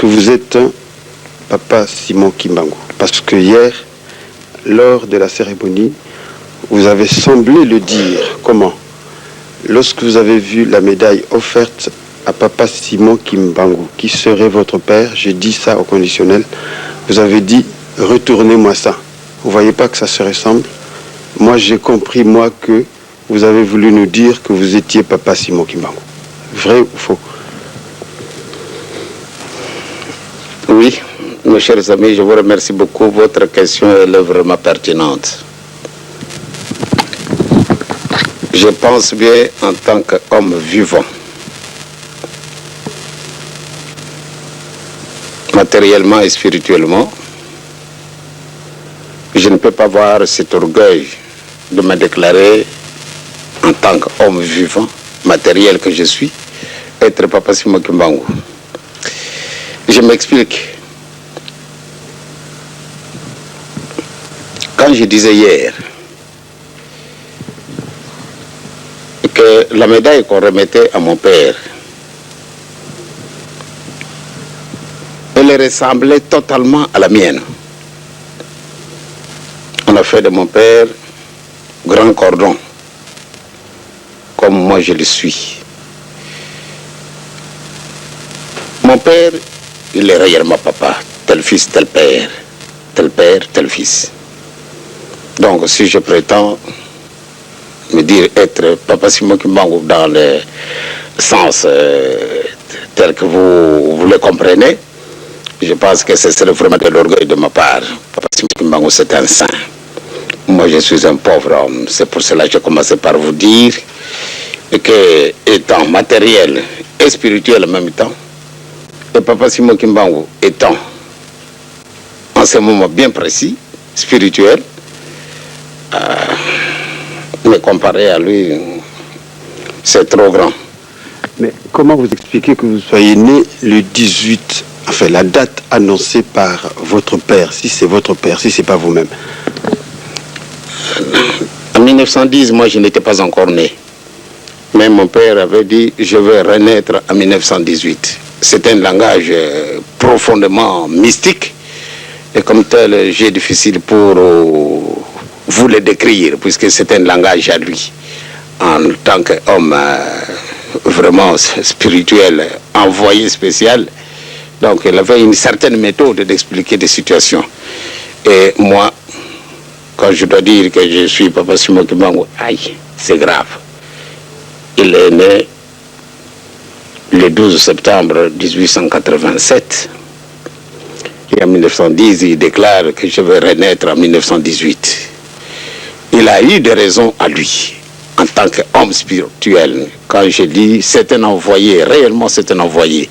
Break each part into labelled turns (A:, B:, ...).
A: vous êtes un Papa Simon Kimbangu. Parce que hier, lors de la cérémonie, vous avez semblé le dire. Comment? Lorsque vous avez vu la médaille offerte à Papa Simon Kimbangu, qui serait votre père, j'ai dit ça au conditionnel, vous avez dit, retournez-moi ça. Vous ne voyez pas que ça se ressemble? Moi, j'ai compris, moi, que vous avez voulu nous dire que vous étiez Papa Simon Kimbangu. Vrai ou faux?
B: Oui, mes chers amis, je vous remercie beaucoup. Votre question est vraiment pertinente. Je pense bien en tant qu'homme vivant, matériellement et spirituellement, je ne peux pas avoir cet orgueil de me déclarer en tant qu'homme vivant, matériel que je suis, être Papa Simon Kimbangu. Je m'explique. Quand je disais hier que la médaille qu'on remettait à mon père, elle ressemblait totalement à la mienne. On a fait de mon père grand cordon, comme moi je le suis. Mon père, il est réellement papa, tel fils, tel père, tel fils. Donc si je prétends me dire être Papa Simon Kimbangu dans le sens tel que vous le comprenez, je pense que ce serait vraiment de l'orgueil de ma part. Papa Simon Kimbangu, c'est un saint. Moi, je suis un pauvre homme. C'est pour cela que j'ai commencé par vous dire que, étant matériel et spirituel en même temps, et Papa Simon Kimbangu étant en ce moment bien précis, spirituel, me comparer à lui, c'est trop grand.
A: Mais comment vous expliquez que vous soyez né le 18, enfin la date annoncée par votre père, si c'est votre père, si c'est pas vous-même?
B: En 1910, moi je n'étais pas encore né. Mais mon père avait dit, je vais renaître en 1918. C'est un langage profondément mystique. Et comme tel, j'ai difficile pour vous le décrire, puisque c'est un langage à lui. En tant qu'homme vraiment spirituel, envoyé spécial. Donc il avait une certaine méthode d'expliquer des situations. Et moi, quand je dois dire que je suis Papa Simon Kimbangu, aïe, c'est grave. Il est né le 12 septembre 1887. Et en 1910, il déclare que je vais renaître en 1918. Il a eu des raisons à lui, en tant qu'homme spirituel. Quand je dis c'est un envoyé, réellement c'est un envoyé.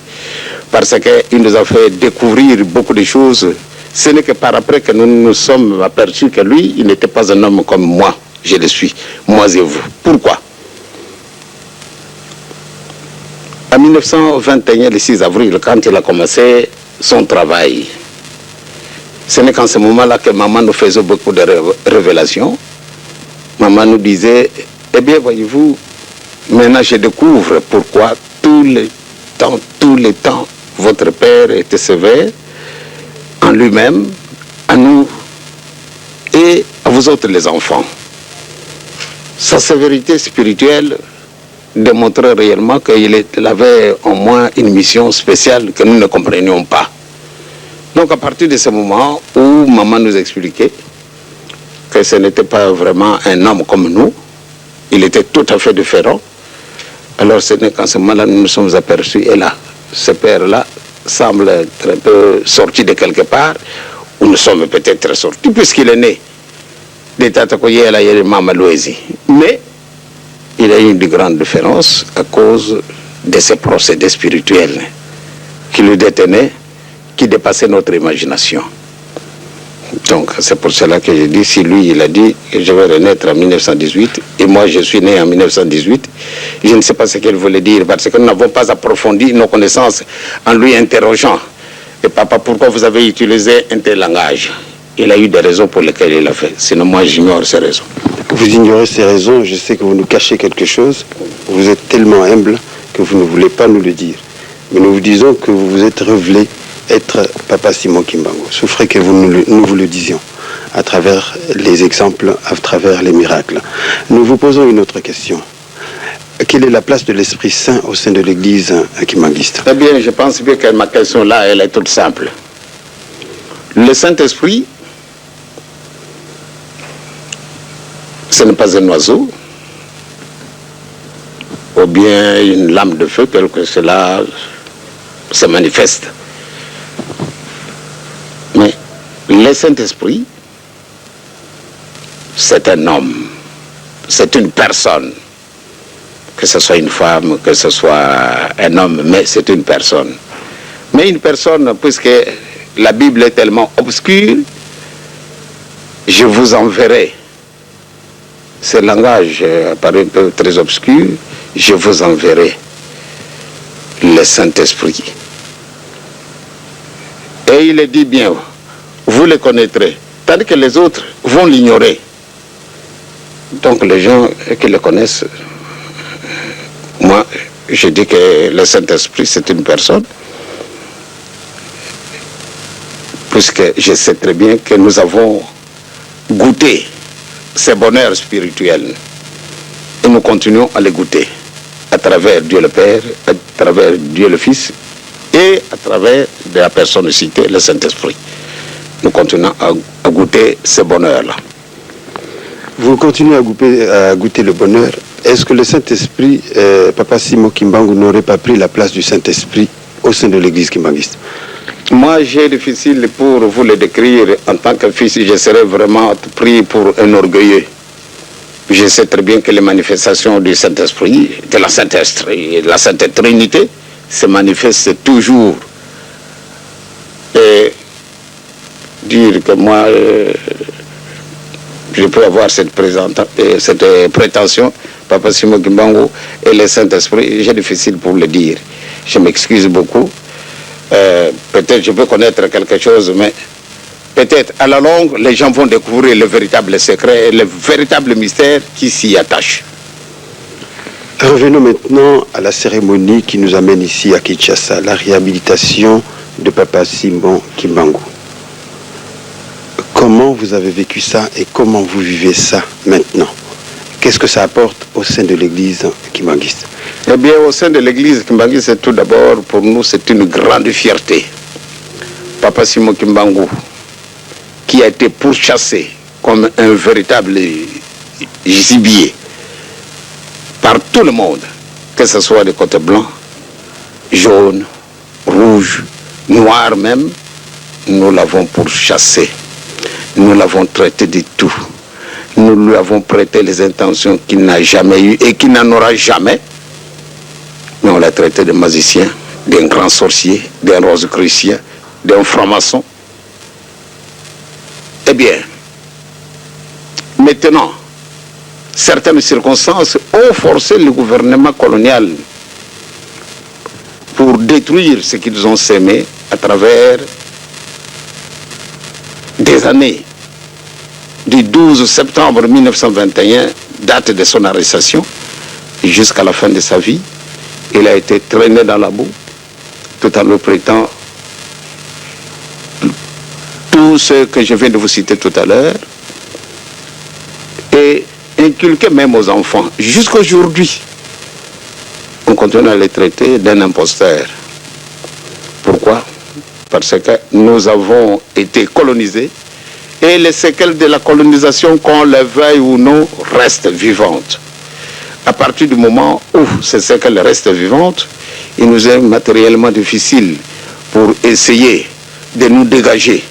B: Parce qu'il nous a fait découvrir beaucoup de choses. Ce n'est que par après que nous nous sommes aperçus que lui, il n'était pas un homme comme moi, je le suis, moi et vous. Pourquoi? En 1921, le 6 avril, quand il a commencé son travail, ce n'est qu'en ce moment-là que maman nous faisait beaucoup de révélations. Maman nous disait, eh bien, voyez-vous, maintenant je découvre pourquoi tout le temps, votre père était sévère en lui-même, à nous et à vous autres les enfants. Sa sévérité spirituelle démontrait réellement qu'il avait au moins une mission spéciale que nous ne comprenions pas. Donc à partir de ce moment où maman nous expliquait que ce n'était pas vraiment un homme comme nous, il était tout à fait différent, alors ce n'est qu'en ce moment-là nous nous sommes aperçus, et là, ce père-là semble être un peu sorti de quelque part, ou nous sommes peut-être sortis, puisqu'il est né de Tatakoye à la Mama Louési. Mais il a eu une grande différence à cause de ces procédés spirituels qui le détenaient, qui dépassaient notre imagination. Donc c'est pour cela que je dis, si lui il a dit que je vais renaître en 1918 et moi je suis né en 1918, je ne sais pas ce qu'il voulait dire parce que nous n'avons pas approfondi nos connaissances en lui interrogeant. Et papa, pourquoi vous avez utilisé un tel langage? Il a eu des raisons pour lesquelles il l'a fait. Sinon moi j'ignore ces raisons.
A: Vous ignorez ces raisons, je sais que vous nous cachez quelque chose. Vous êtes tellement humble que vous ne voulez pas nous le dire. Mais nous vous disons que vous vous êtes révélé être Papa Simon Kimbangu. Souffrez que nous vous le disions à travers les exemples, à travers les miracles. Nous vous posons une autre question. Quelle est la place de l'Esprit Saint au sein de l'Église kimbanguiste?
B: Eh bien, je pense bien que ma question là, elle est toute simple. Le Saint-Esprit, ce n'est pas un oiseau, ou bien une lame de feu, tel que cela se manifeste. Mais le Saint-Esprit, c'est un homme, c'est une personne. Que ce soit une femme, que ce soit un homme, mais c'est une personne. Mais une personne, puisque la Bible est tellement obscure, je vous enverrai. Ce langage paraît un peu très obscur, je vous enverrai le Saint-Esprit. Et il est dit bien, vous le connaîtrez, tandis que les autres vont l'ignorer. Donc les gens qui le connaissent, moi, je dis que le Saint-Esprit, c'est une personne, puisque je sais très bien que nous avons goûté ces bonheurs spirituels. Et nous continuons à les goûter à travers Dieu le Père, à travers Dieu le Fils et à travers de la personne citée, le Saint-Esprit. Nous continuons à goûter ces bonheurs-là.
A: Vous continuez à goûter le bonheur. Est-ce que le Saint-Esprit, Papa Simon Kimbangu, n'aurait pas pris la place du Saint-Esprit au sein de l'Église kimbanguiste?
B: Moi, j'ai difficile pour vous le décrire. En tant que fils, je serais vraiment pris pour un orgueilleux. Je sais très bien que les manifestations du Saint-Esprit, de la Sainte Trinité, se manifestent toujours. Et dire que moi, je peux avoir cette prétention, Papa Simon Kimbangu et le Saint-Esprit, j'ai difficile pour le dire. Je m'excuse beaucoup. Peut-être je peux connaître quelque chose, mais peut-être à la longue, les gens vont découvrir le véritable secret et le véritable mystère qui s'y attache.
A: Revenons maintenant à la cérémonie qui nous amène ici à Kinshasa, la réhabilitation de Papa Simon Kimbangu. Comment vous avez vécu ça et comment vous vivez ça maintenant? Qu'est-ce que ça apporte au sein de l'Église kimbanguiste?
B: Eh bien, au sein de l'Église kimbanguiste, tout d'abord, pour nous, c'est une grande fierté. Papa Simon Kimbangu, qui a été pourchassé comme un véritable gibier par tout le monde, que ce soit des côtés blancs, jaunes, rouges, noirs même, nous l'avons pourchassé. Nous l'avons traité de tout. Nous lui avons prêté les intentions qu'il n'a jamais eues et qu'il n'en aura jamais. Mais on l'a traité de magicien, d'un grand sorcier, d'un rosicrucien, d'un franc-maçon. Eh bien, maintenant, certaines circonstances ont forcé le gouvernement colonial pour détruire ce qu'ils ont sémé à travers des années. Du 12 septembre 1921, date de son arrestation, jusqu'à la fin de sa vie, il a été traîné dans la boue, tout en le prêtant tout ce que je viens de vous citer tout à l'heure, et inculqué même aux enfants. Jusqu'aujourd'hui, on continue à les traiter d'un imposteur. Pourquoi? Parce que nous avons été colonisés, et les séquelles de la colonisation, qu'on le veuille ou non, restent vivantes. À partir du moment où ces séquelles restent vivantes, il nous est matériellement difficile pour essayer de nous dégager.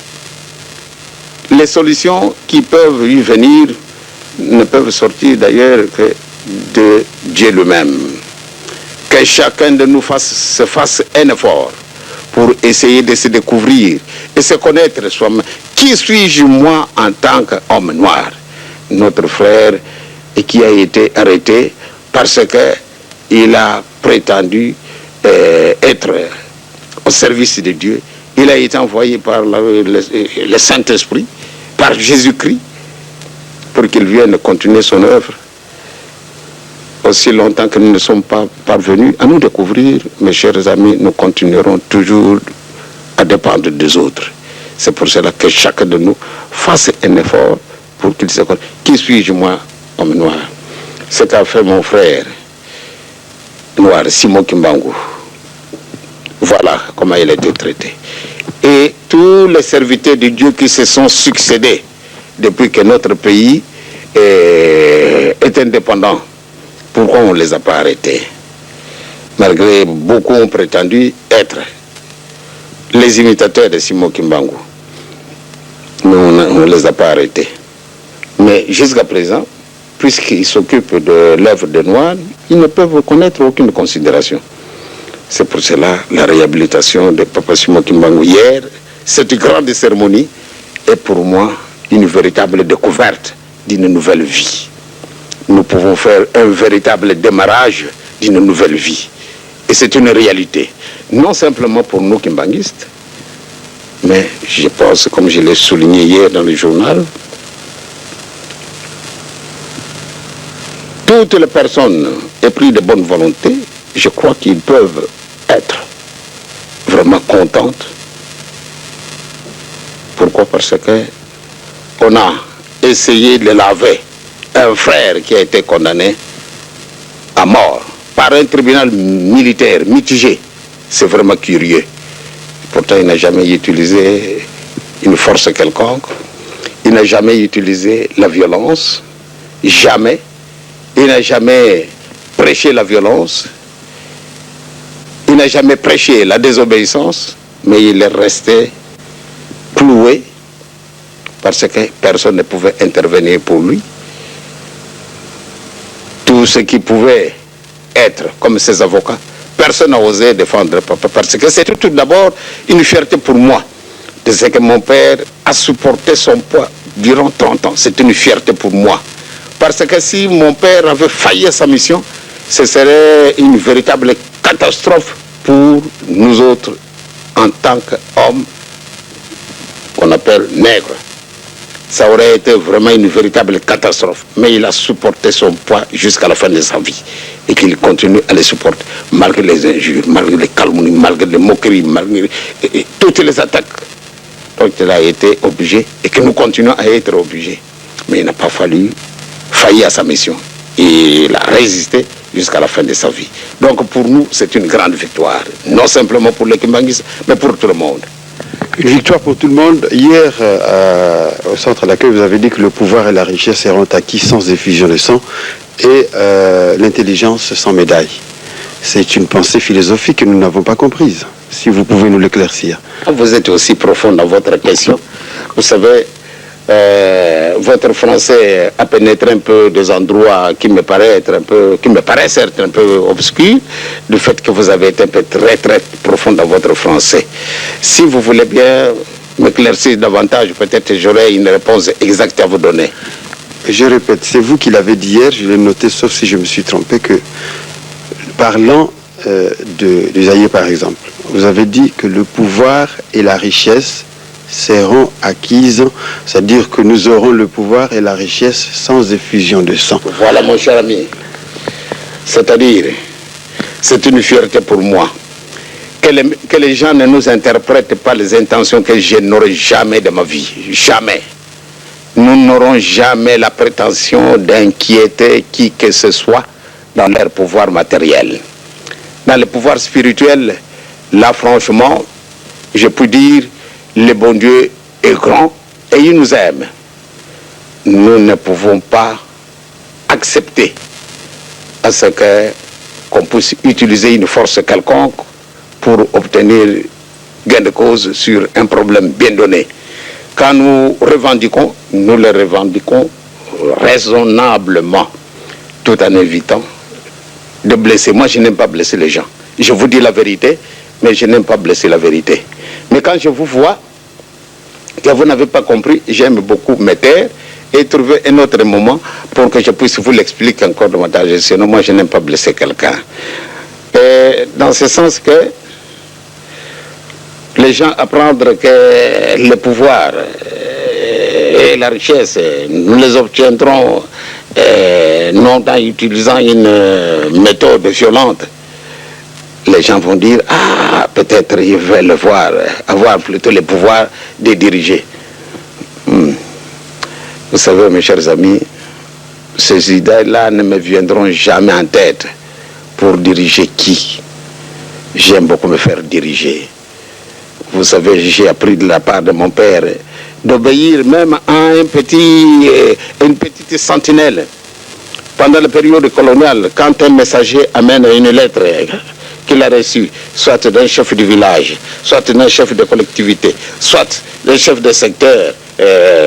B: Les solutions qui peuvent y venir ne peuvent sortir d'ailleurs que de Dieu lui-même. Que chacun de nous se fasse un effort pour essayer de se découvrir et se connaître soi-même. Qui suis-je moi en tant qu'homme noir? Notre frère qui a été arrêté parce qu'il a prétendu être au service de Dieu. Il a été envoyé par le Saint-Esprit, par Jésus-Christ, pour qu'il vienne continuer son œuvre. Aussi longtemps que nous ne sommes pas parvenus à nous découvrir, mes chers amis, nous continuerons toujours à dépendre des autres. C'est pour cela que chacun de nous fasse un effort pour qu'il se connaisse. Qui suis-je, moi, homme noir? Ce qu'a fait mon frère noir, Simon Kimbangu. Voilà comment il a été traité. Et tous les serviteurs de Dieu qui se sont succédés depuis que notre pays est indépendant, pourquoi on ne les a pas arrêtés? Malgré beaucoup ont prétendu être les imitateurs de Simon Kimbangu. Mais on ne les a pas arrêtés. Mais jusqu'à présent, puisqu'ils s'occupent de l'œuvre des Noirs, ils ne peuvent connaître aucune considération. C'est pour cela la réhabilitation de Papa Simon Kimbangu hier, cette grande cérémonie, est pour moi une véritable découverte d'une nouvelle vie. Nous pouvons faire un véritable démarrage d'une nouvelle vie. Et c'est une réalité, non simplement pour nous kimbanguistes, mais je pense, comme je l'ai souligné hier dans le journal, toutes les personnes épris de bonne volonté, je crois qu'ils peuvent être vraiment contentes. Pourquoi? Parce que on a essayé de laver un frère qui a été condamné à mort par un tribunal militaire mitigé. C'est vraiment curieux. Pourtant, il n'a jamais utilisé une force quelconque. Il n'a jamais utilisé la violence. Jamais. Il n'a jamais prêché la violence. Il n'a jamais prêché la désobéissance. Mais il est resté cloué parce que personne ne pouvait intervenir pour lui. Tout ce qui pouvait être comme ses avocats, personne n'a osé défendre Papa, parce que c'était tout d'abord une fierté pour moi de ce que mon père a supporté son poids durant 30 ans. C'est une fierté pour moi. Parce que si mon père avait failli à sa mission, ce serait une véritable catastrophe pour nous autres en tant qu'hommes qu'on appelle nègres. Ça aurait été vraiment une véritable catastrophe. Mais il a supporté son poids jusqu'à la fin de sa vie. Et qu'il continue à les supporter, malgré les injures, malgré les calomnies, malgré les moqueries, malgré toutes les attaques. Donc il a été obligé, et que nous continuons à être obligés. Mais il n'a pas failli à sa mission. Il a résisté jusqu'à la fin de sa vie. Donc pour nous, c'est une grande victoire. Non simplement pour les Kimbanguistes, mais pour tout le monde.
A: Une victoire pour tout le monde. Hier, au centre d'accueil, vous avez dit que le pouvoir et la richesse seront acquis sans effusion de sang et l'intelligence sans médaille. C'est une pensée philosophique que nous n'avons pas comprise. Si vous pouvez nous l'éclaircir.
B: Vous êtes aussi profond dans votre question. Vous savez, votre français a pénétré un peu des endroits qui me paraissent être un peu obscurs, du fait que vous avez été un peu très profond dans votre français. Si vous voulez bien m'éclaircir davantage, peut-être j'aurai une réponse exacte à vous donner.
A: Je répète, c'est vous qui l'avez dit hier, je l'ai noté, sauf si je me suis trompé, que parlant de Zaïre par exemple, vous avez dit que le pouvoir et la richesse seront acquises, c'est-à-dire que nous aurons le pouvoir et la richesse sans effusion de sang.
B: Voilà mon cher ami. C'est-à-dire, c'est une fierté pour moi que les gens ne nous interprètent pas les intentions que je n'aurai jamais de ma vie. Jamais. Nous n'aurons jamais la prétention d'inquiéter qui que ce soit dans leur pouvoir matériel. Dans le pouvoir spirituel, là franchement, je peux dire, le bon Dieu est grand et il nous aime. Nous ne pouvons pas accepter à ce qu'on puisse utiliser une force quelconque pour obtenir gain de cause sur un problème bien donné. Quand nous revendiquons, nous le revendiquons raisonnablement, tout en évitant de blesser. Moi, je n'aime pas blesser les gens. Je vous dis la vérité, mais je n'aime pas blesser la vérité. Mais quand je vous vois que vous n'avez pas compris, j'aime beaucoup me taire et trouver un autre moment pour que je puisse vous l'expliquer encore davantage. Sinon, moi, je n'aime pas blesser quelqu'un. Dans ce sens que les gens apprendre que le pouvoir et la richesse, nous les obtiendrons non en utilisant une méthode violente. les gens vont dire, ah, peut-être ils veulent avoir plutôt le pouvoir de diriger. Vous savez, mes chers amis, ces idées-là ne me viendront jamais en tête pour diriger qui. J'aime beaucoup me faire diriger. Vous savez, j'ai appris de la part de mon père d'obéir même à une petite sentinelle. Pendant la période coloniale, quand un messager amène une lettre qu'il a reçue, soit d'un chef du village, soit d'un chef de collectivité, soit d'un chef de secteur,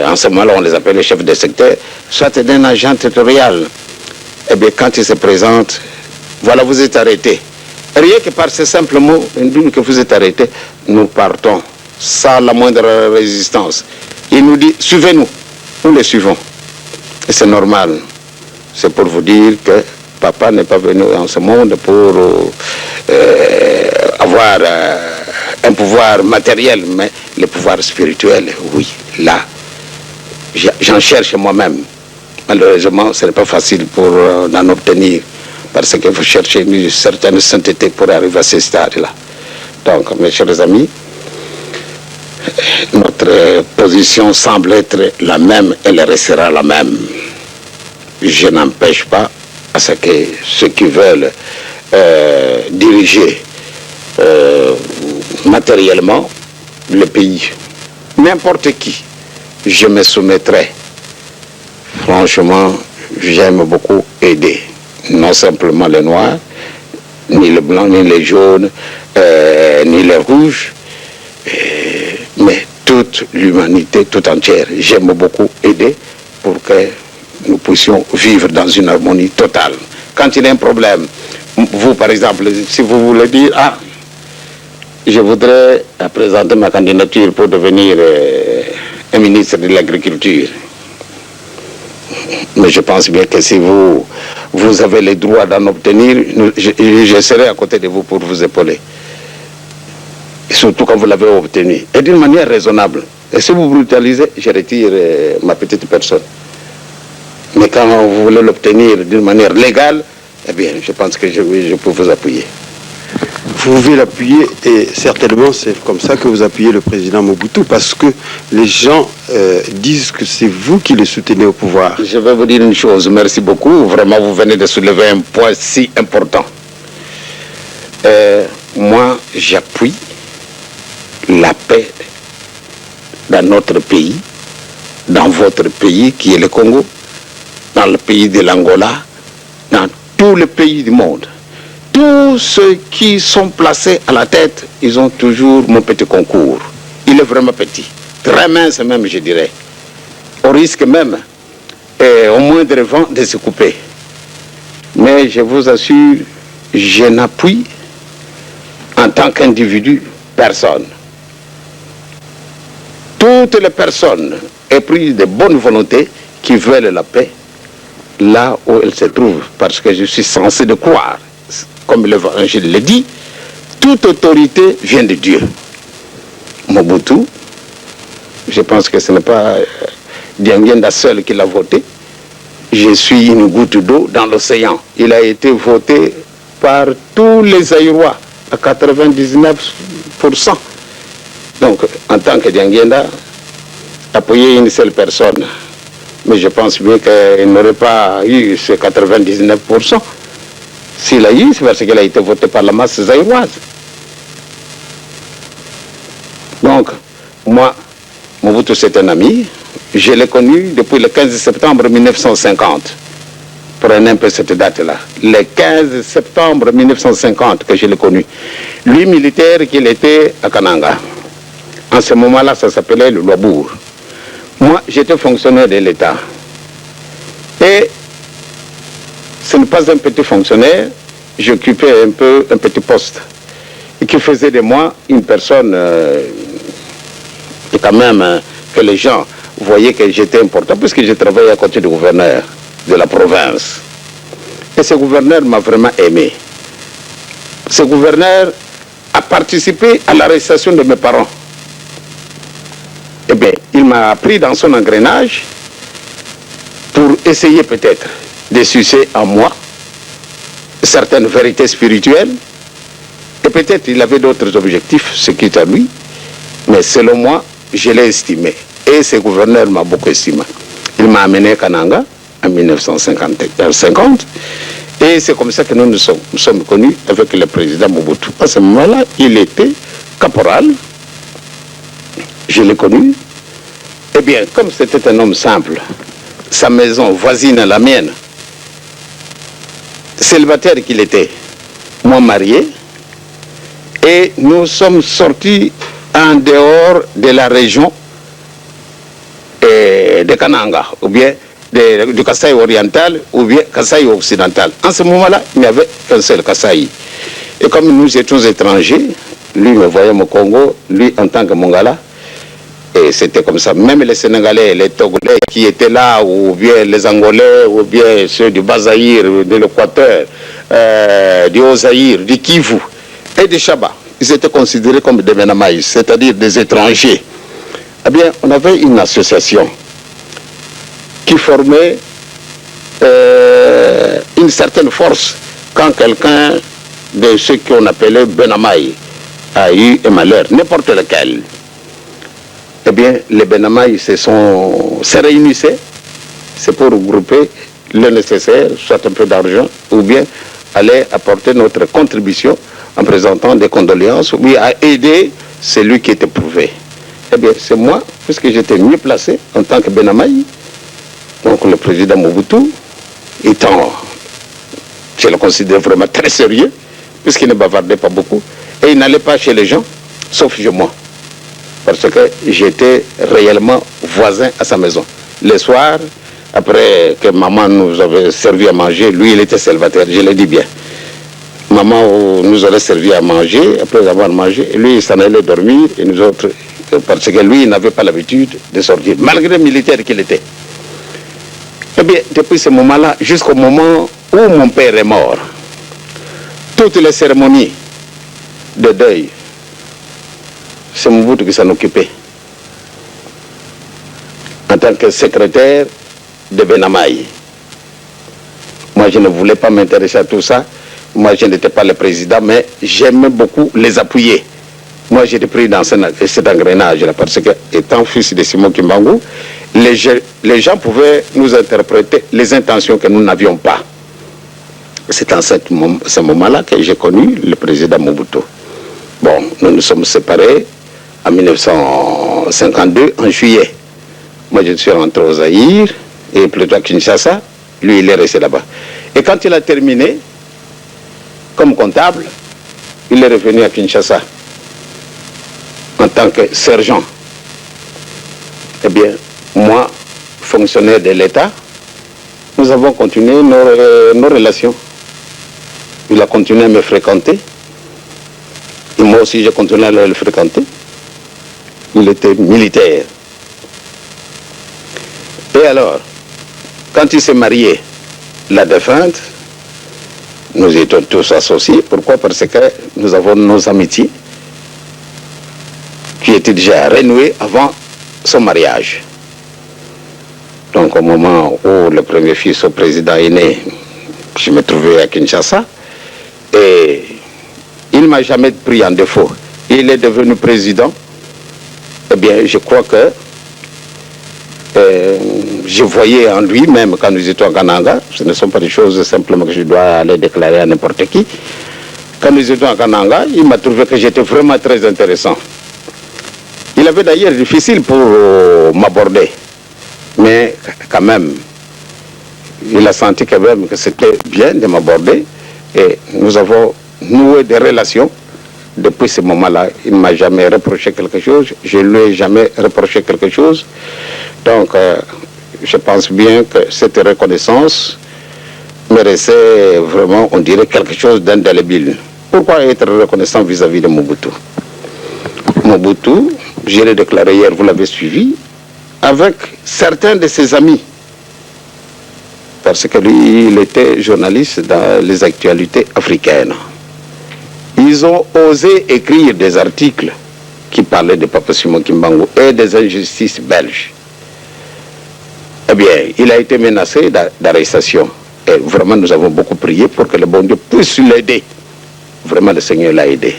B: en ce moment-là on les appelle les chefs de secteur, soit d'un agent territorial, eh bien quand il se présente, voilà, vous êtes arrêté. Rien que par ce simple mot, une que vous êtes arrêté, nous partons sans la moindre résistance. Il nous dit, suivez-nous. Nous les suivons. Et c'est normal. C'est pour vous dire que papa n'est pas venu en ce monde pour avoir un pouvoir matériel, mais le pouvoir spirituel, oui, là, j'en cherche moi-même. Malheureusement, ce n'est pas facile pour en obtenir, parce qu'il faut chercher une certaine sainteté pour arriver à ce stade-là. Donc, mes chers amis, notre position semble être la même, elle restera la même. Je n'empêche pas à ce que ceux qui veulent diriger matériellement le pays, n'importe qui, je me soumettrai. Franchement, j'aime beaucoup aider, non simplement les noirs, ni les blancs, ni les jaunes, ni les rouges, mais toute l'humanité tout entière. J'aime beaucoup aider pour que nous puissions vivre dans une harmonie totale. Quand il y a un problème, vous par exemple, si vous voulez dire, ah, je voudrais présenter ma candidature pour devenir un ministre de l'Agriculture. Mais je pense bien que si vous avez le droit d'en obtenir, je serai à côté de vous pour vous épauler. Surtout quand vous l'avez obtenu. Et d'une manière raisonnable. Et si vous brutalisez, je retire ma petite personne. Mais quand vous voulez l'obtenir d'une manière légale, eh bien, je pense que je peux vous appuyer.
A: Vous pouvez l'appuyer et certainement c'est comme ça que vous appuyez le président Mobutu parce que les gens disent que c'est vous qui le soutenez au pouvoir.
B: Je vais vous dire une chose, merci beaucoup. Vraiment, vous venez de soulever un point si important. Moi, j'appuie la paix dans notre pays, dans votre pays qui est le Congo, dans le pays de l'Angola, dans tous les pays du monde. Tous ceux qui sont placés à la tête, ils ont toujours mon petit concours. Il est vraiment petit, très mince même, je dirais. Au risque même, au moindre vent, de se couper. Mais je vous assure, je n'appuie en tant qu'individu personne. Toutes les personnes épris de bonne volonté qui veulent la paix, là où elles se trouvent, parce que je suis censé de croire, comme l'Évangile le dit, toute autorité vient de Dieu. Mobutu, je pense que ce n'est pas Dianguenda seul qui l'a voté. Je suis une goutte d'eau dans l'océan. Il a été voté par tous les Aïrois à 99%. Donc, en tant que Dianguenda, appuyer une seule personne. Mais je pense bien qu'il n'aurait pas eu ce 99%. S'il a eu, c'est parce qu'il a été voté par la masse zaïroise. Donc, moi, Mobutu, c'est un ami. Je l'ai connu depuis le 15 septembre 1950. Prenez un peu cette date-là. Le 15 septembre 1950 que je l'ai connu. Lui, militaire, qu'il était à Kananga. En ce moment-là, ça s'appelait le Loabour. Moi, j'étais fonctionnaire de l'État. Et ce n'est pas un petit fonctionnaire, j'occupais un petit poste. Et qui faisait de moi une personne et quand même que les gens voyaient que j'étais important, puisque je travaillais à côté du gouverneur de la province. Et ce gouverneur m'a vraiment aimé. Ce gouverneur a participé à l'arrestation de mes parents. Eh bien, il m'a pris dans son engrenage pour essayer peut-être de sucer en moi certaines vérités spirituelles Et peut-être il avait d'autres objectifs, ce qui est à lui, mais selon moi, je l'ai estimé. Et ce gouverneur m'a beaucoup estimé. Il m'a amené à Kananga en 1950. Et c'est comme ça que nous sommes connus avec le président Mobutu. À ce moment-là, il était caporal. Je l'ai connu. Eh bien, comme c'était un homme simple, sa maison voisine à la mienne, célibataire qu'il était, moi marié, et nous sommes sortis en dehors de la région de Kananga, ou bien du Kasaï oriental, ou bien Kasaï occidental. En ce moment-là, il n'y avait qu'un seul Kasaï. Et comme nous étions étrangers, lui me voyait au Congo, lui en tant que Mongala, et c'était comme ça. Même les Sénégalais, les Togolais qui étaient là, ou bien les Angolais, ou bien ceux du Bas-Zaïre, de l'Équateur, du Haut-Zaïre, du Kivu et du Chaba, ils étaient considérés comme des Benamaïs, c'est-à-dire des étrangers. Eh bien, on avait une association qui formait une certaine force quand quelqu'un de ceux qu'on appelait Benamaï a eu un malheur, n'importe lequel. Eh bien, les Benamaï se réunissaient, c'est pour regrouper le nécessaire, soit un peu d'argent, ou bien aller apporter notre contribution en présentant des condoléances, ou bien à aider celui qui était prouvé. Eh bien, c'est moi, puisque j'étais mieux placé en tant que Benamaï, donc le président Mobutu, étant, je le considère vraiment très sérieux, puisqu'il ne bavardait pas beaucoup, et il n'allait pas chez les gens, sauf chez moi. Parce que j'étais réellement voisin à sa maison. Le soir, après que maman nous avait servi à manger, lui il était célibataire, je le dis bien. Maman nous aurait servi à manger, après avoir mangé, lui il s'en allait dormir, et nous autres, parce que lui il n'avait pas l'habitude de sortir, malgré le militaire qu'il était. Eh bien, depuis ce moment-là, jusqu'au moment où mon père est mort, toutes les cérémonies de deuil, c'est Mobutu qui s'en occupait. En tant que secrétaire de Benamaï. Moi, je ne voulais pas m'intéresser à tout ça. Moi, je n'étais pas le président, mais j'aimais beaucoup les appuyer. Moi, j'étais pris dans cet engrenage-là, parce que, étant fils de Simon Kimbangu, les gens pouvaient nous interpréter les intentions que nous n'avions pas. C'est en ce moment-là que j'ai connu le président Mobutu. Bon, nous nous sommes séparés en 1952, en juillet. Moi, je suis rentré au Zaïre, et plutôt à Kinshasa. Lui, il est resté là-bas. Et quand il a terminé, comme comptable, il est revenu à Kinshasa en tant que sergent. Eh bien, moi, fonctionnaire de l'État, nous avons continué nos relations. Il a continué à me fréquenter. Et moi aussi, j'ai continué à le fréquenter. Il était militaire. Et alors, quand il s'est marié, la défunte, nous étions tous associés. Pourquoi? Parce que nous avons nos amitiés qui étaient déjà renouées avant son mariage. Donc au moment où le premier fils au président est né, je me trouvais à Kinshasa et il ne m'a jamais pris en défaut. Il est devenu président. Eh bien, je crois que je voyais en lui, même quand nous étions à Kananga, ce ne sont pas des choses simplement que je dois aller déclarer à n'importe qui. Quand nous étions à Kananga, il m'a trouvé que j'étais vraiment très intéressant. Il avait d'ailleurs difficile pour m'aborder, mais quand même, il a senti quand même que c'était bien de m'aborder et nous avons noué des relations. Depuis ce moment-là, il ne m'a jamais reproché quelque chose, je ne lui ai jamais reproché quelque chose. Donc, je pense bien que cette reconnaissance méritait vraiment, on dirait, quelque chose d'indélébile. Pourquoi être reconnaissant vis-à-vis de Mobutu? Mobutu, je l'ai déclaré hier, vous l'avez suivi, avec certains de ses amis. Parce que lui, il était journaliste dans les actualités africaines. Ils ont osé écrire des articles qui parlaient de Papa Simon Kimbangu et des injustices belges. Eh bien, il a été menacé d'arrestation. Et vraiment, nous avons beaucoup prié pour que le bon Dieu puisse l'aider vraiment le Seigneur l'a aidé.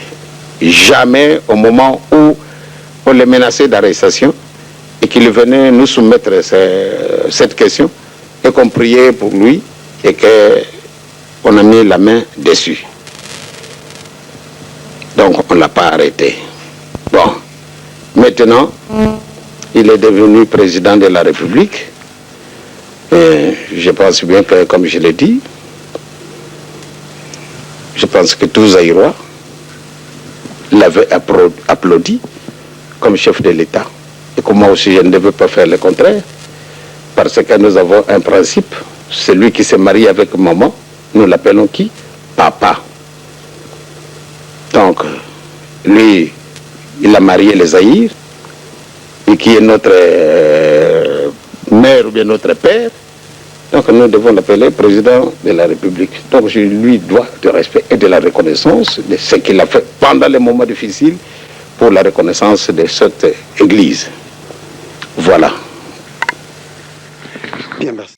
B: Jamais au moment où on le menaçait d'arrestation et qu'il venait nous soumettre cette question et qu'on priait pour lui et qu'on a mis la main dessus. Donc on ne l'a pas arrêté. Bon, maintenant, il est devenu président de la République. Et je pense bien que, comme je l'ai dit, je pense que tous Zaïrois l'avaient applaudi comme chef de l'État. Et que moi aussi, je ne devais pas faire le contraire. Parce que nous avons un principe. Celui qui se marie avec maman, nous l'appelons qui? Papa. Donc, lui, il a marié les Zaïre, et qui est notre mère ou bien notre père. Donc nous devons l'appeler président de la République. Donc je lui dois du respect et de la reconnaissance de ce qu'il a fait pendant les moments difficiles pour la reconnaissance de cette église. Voilà.
A: Bien, merci.